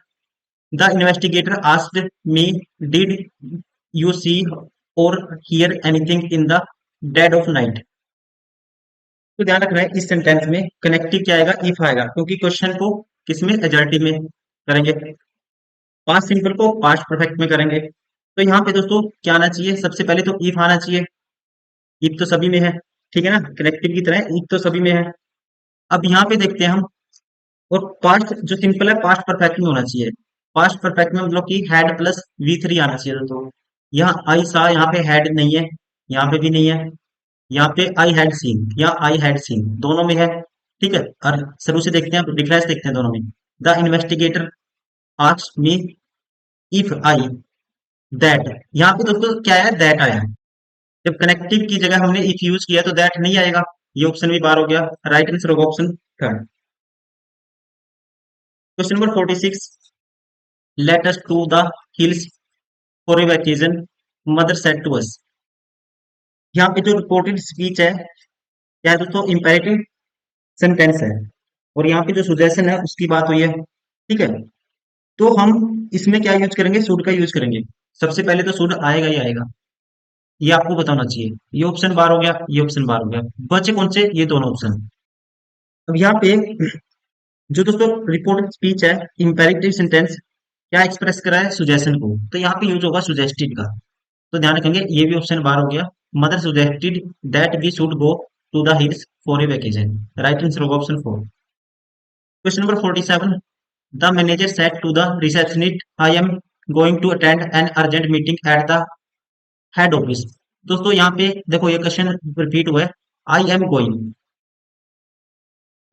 the investigator asked me did you see or hear anything in the dead of night. तो ध्यान रखना है इस सेंटेंस में कनेक्टिव क्या आएगा, इफ आएगा, क्योंकि क्वेश्चन को किसमें, एजर्टिव में करेंगे। पास्ट सिंपल को पास्ट परफेक्ट में करेंगे। तो यहाँ पे दोस्तों क्या आना चाहिए, सबसे पहले तो इफ आना चाहिए। इफ तो सभी में है, ठीक है ना, कनेक्टिव की तरह इफ तो सभी में है। अब यहाँ पे देखते हैं हम, और पास्ट जो सिंपल है पास्ट परफेक्ट में होना चाहिए। पास्ट परफेक्ट में मतलब कि हैड प्लस V3 आना चाहिए दोस्तों। यहाँ आई सा, यहाँ पे हैड नहीं है, यहाँ पे भी नहीं है। यहाँ पे आई हैड सीन या आई हैड सीन दोनों में है। ठीक है, और शुरू से देखते हैं, डिफरेंस देखते हैं दोनों में। The investigator asked me if I that, यहाँ पे दोस्तों क्या है, दैट आया है। जब कनेक्टिव की जगह हमने इफ यूज किया तो दैट नहीं आएगा। ये ऑप्शन भी बार हो गया, राइट आंसर होगा option third. Question number 46, let us to the hills for a vacation, mother said to us. यहाँ पे जो रिपोर्टेड स्पीच है क्या है दोस्तों, इंपेरेटिव सेंटेंस है। और यहाँ पे जो सुजेशन है उसकी बात हुई है। ठीक है, तो हम इसमें क्या यूज करेंगे, शुड का यूज करेंगे। सबसे पहले तो शुड आएगा ही आएगा, ये आपको बताना चाहिए। ये ऑप्शन बार हो गया, ये ऑप्शन बार हो गया। बचे कौन से, ये दोनों ऑप्शन। अब यहाँ पे जो दोस्तों रिपोर्टेड स्पीच है, इंपेरेटिव सेंटेंस क्या एक्सप्रेस करा है, सुजेशन को, तो यहाँ पे यूज होगा सुजेस्टेड का। तो ध्यान रखेंगे, ये भी ऑप्शन बार हो गया। Mother suggested that we should go to the hills for a vacation, right answer होगा option four. Question number 47, the manager said to the receptionist I am going to attend an urgent meeting at the head office. दोस्तों यहाँ पे देखो ये क्वेश्चन रिपीट हुआ है, आई एम गोइंग।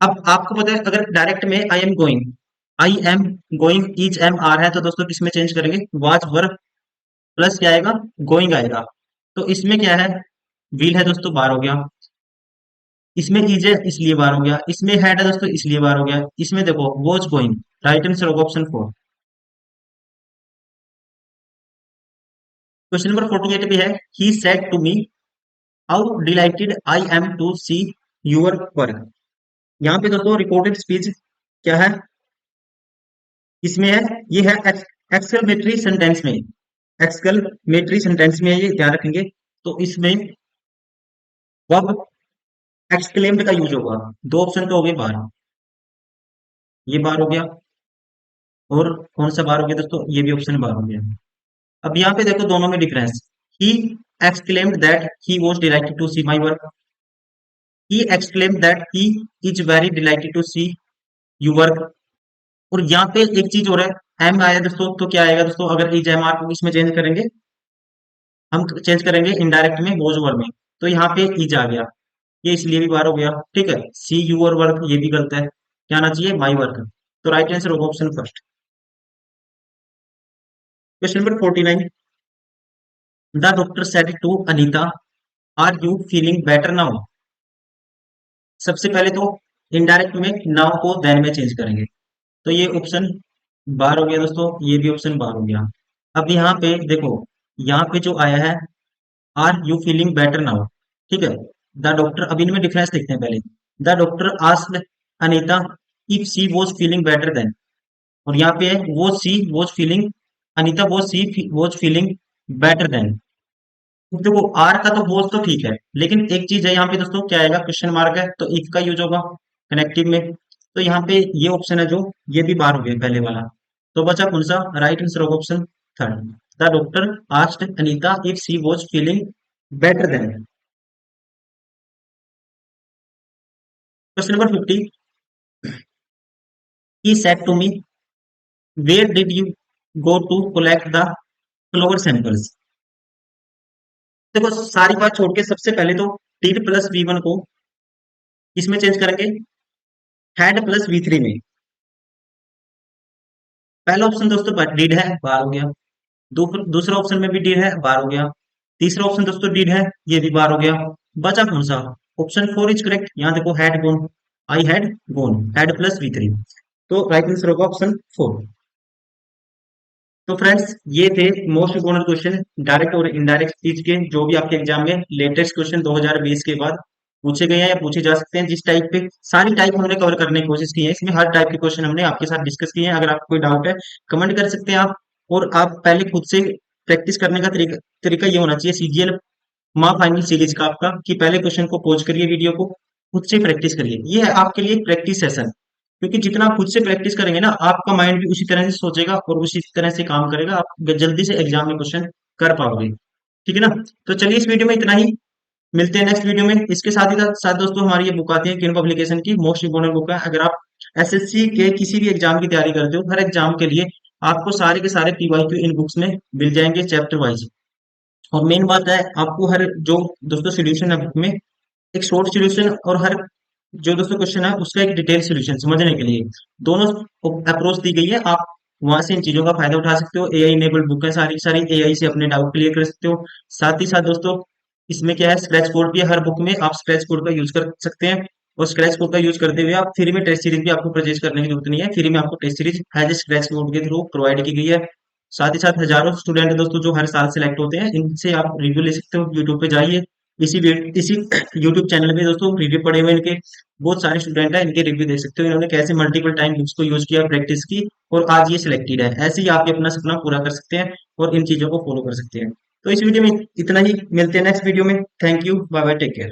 अब आपको पता है अगर डायरेक्ट में I am going is am are है, तो दोस्तों किसमें चेंज करेंगे, वाज वर्ब प्लस क्या आएगा, गोइंग आएगा। तो इसमें क्या है, विल है दोस्तों, बार हो गया। इसमें इज है इसलिए बार हो गया। इसमें हैड है दोस्तों, इसलिए बार हो गया। इसमें देखो वॉज गोइंग, राइट आंसर होगा ऑप्शन फोर। क्वेश्चन नंबर 48 भी है, he said to me how delighted I am to see your work. यहाँ पे दोस्तों रिपोर्टेड स्पीच क्या है, इसमें है, ये है एक्सक्लेमेटरी सेंटेंस में। एक्सक्लेमेटरी सेंटेंस में है, ये ध्यान रखेंगे। तो इसमें वर्ब एक्सक्लेम्ड का यूज होगा। दो ऑप्शन तो हो गए बार, ये बार हो गया, और कौन सा बार हो गया दोस्तों, ये भी ऑप्शन बार हो गया। अब यहाँ पे देखो दोनों में difference. He exclaimed that he was delighted to see my work, he exclaimed that he is very delighted to see you work. और यहाँ पे एक चीज और है, एम आया दोस्तों, तो क्या आएगा दोस्तों, अगर इज एम आर को इसमें चेंज करेंगे, हम चेंज करेंगे इनडायरेक्ट में वॉज वर्ब में, तो यहाँ पे इज आ गया, ये इसलिए भी बार हो गया। ठीक है, सी यूर वर्क ये भी गलत है, क्या आना चाहिए, माई वर्क। तो राइट आंसर होगा option first. Question number 49, the doctor said to Anita are you feeling better now. सबसे पहले तो इनडायरेक्ट में नाउ को देन में चेंज करेंगे, तो ये ऑप्शन बार हो गया दोस्तों, ये भी ऑप्शन बार हो गया। अब यहाँ पे देखो, यहाँ पे जो आया है are you feeling better now, ठीक है। द डॉक्टर, अब इनमें डिफरेंस देखते हैं पहले। The doctor asked Anita if she was feeling better than, और यहाँ पे है वो सी वॉज फीलिंग, अनीता वो सी वॉज फीलिंग बेटर देन। देखो आर का तो बोझ तो ठीक है, लेकिन एक चीज है यहाँ पे दोस्तों, क्या आएगा, क्वेश्चन मार्क है तो इफ का यूज होगा कनेक्टिव में। तो यहाँ पे ये ऑप्शन है जो, ये भी बार हो गया पहले वाला। तो बचा कौन सा, राइट आंसर होगा option third. The doctor asked Anita if she was feeling better than. Question number 50, he said to me, where did you go to collect the flower samples? देखो सारी बात छोड़ के सबसे पहले तो डिड प्लस वी वन को इसमें चेंज करेंगे, हैड प्लस वी थ्री में। पहला ऑप्शन दोस्तों डिड है, बार हो गया। दूसरा ऑप्शन में भी डिड है, बार हो गया। तीसरा ऑप्शन दोस्तों डिड है, ये भी बार हो गया। बचा कौन सा, ऑप्शन फोर इज करेक्ट। यहाँ देखो had gone, I had gone, had plus V three. तो राइट आंसर होगा ऑप्शन फोर। तो फ्रेंड्स ये थे मोस्ट इम्पोर्टेंट क्वेश्चन डायरेक्ट और इनडायरेक्ट चीज के, जो भी आपके एग्जाम में लेटेस्ट क्वेश्चन 2020 के बाद पूछे गए हैं या पूछे जा सकते हैं। जिस टाइप पे, सारी टाइप हमने कवर करने की कोशिश की है, इसमें हर टाइप के क्वेश्चन हमने आपके साथ डिस्कस किए हैं। अगर आपको कोई डाउट है कमेंट कर सकते हैं आप। और आप पहले खुद से प्रैक्टिस करने का तरीका तरीका ये होना चाहिए सीजीएल माँ फाइनल सीरीज का आपका, कि पहले क्वेश्चन को पॉज करिए, वीडियो को खुद से प्रैक्टिस करिए। ये है आपके लिए प्रैक्टिस सेशन, क्योंकि जितना आप खुद से प्रैक्टिस करेंगे ना, आपका माइंड भी उसी तरह से सोचेगा और उसी तरह से काम करेगा, आप जल्दी से एग्जाम में क्वेश्चन कर पाओगे। ठीक है ना। तो चलिए इस वीडियो में इतना ही, मिलते हैं नेक्स्ट वीडियो में। इसके साथ ही साथ दोस्तों हमारी ये बुक आती है किन पब्लिकेशन की, मोस्ट इम्पोर्टेंट बुक है। अगर आप एसएससी के किसी भी एग्जाम की तैयारी करते हो, हर एग्जाम के लिए आपको सारे के सारे पीवाईक्यू इन बुक्स में मिल जाएंगे चैप्टर वाइज। और मेन बात है, आपको हर जो दोस्तों सोल्यूशन है बुक में, एक शॉर्ट सोल्यूशन और हर जो दोस्तों क्वेश्चन है उसका एक डिटेल सोल्यूशन समझने के लिए दोनों अप्रोच दी गई है। आप वहां से इन चीजों का फायदा उठा सकते हो। एआई इनेबल्ड बुक है सारी सारी, एआई से अपने डाउट क्लियर कर सकते हो। साथ ही साथ दोस्तों इसमें क्या है, स्क्रैच कोड भी है हर बुक में, आप स्क्रैच कोड का यूज कर सकते हैं। और स्क्रैच कोड का यूज करते हुए आप फ्री में टेस्ट सीरीज भी आपको परचेज करने की जरूरत नहीं है, फ्री में आपको test series as a scratch code के थ्रू प्रोवाइड की गई है। साथ ही साथ हजारों स्टूडेंट दोस्तों जो हर साल सिलेक्ट होते हैं, इनसे आप रिव्यू ले सकते हो। यूट्यूब पे जाइए, इसी यूट्यूब चैनल पे दोस्तों रिव्यू पड़े हुए हैं इनके, बहुत सारे स्टूडेंट हैं, इनके रिव्यू देख सकते हो, इन्होंने कैसे मल्टीपल टाइम बुक्स को यूज किया, प्रैक्टिस की, और आज ये सिलेक्टेड है। ऐसे ही आप ये अपना सपना पूरा कर सकते हैं और इन चीजों को फॉलो कर सकते हैं। तो इस वीडियो में इतना ही, मिलते हैं नेक्स्ट वीडियो में। Thank you, bye bye, take care.